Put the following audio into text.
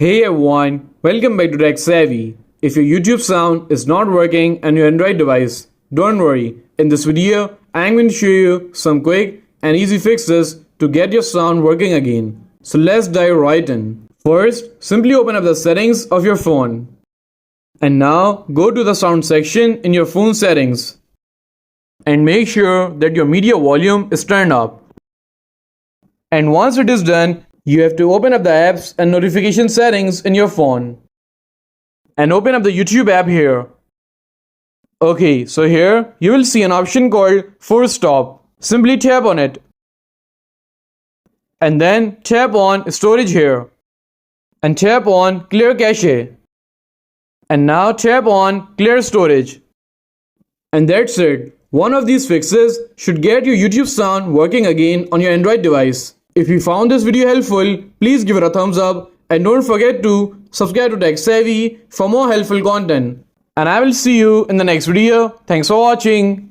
Hey everyone, welcome back to Tech Savvy. If your YouTube sound is not working on your Android device, don't worry. In this video, I'm going to show you some quick and easy fixes to get your sound working again. So let's dive right in. First, simply open up the settings of your phone. And now go to the sound section in your phone settings. And make sure that your media volume is turned up. And once it is done, you have to open up the apps and notification settings in your phone. And open up the YouTube app here. Okay, so here you will see an option called Force Stop. Simply tap on it. And then tap on Storage here. And tap on Clear Cache. And now tap on Clear Storage. And that's it. One of these fixes should get your YouTube sound working again on your Android device. If you found this video helpful, please give it a thumbs up and don't forget to subscribe to Tech Savvy for more helpful content. And I will see you in the next video. Thanks for watching.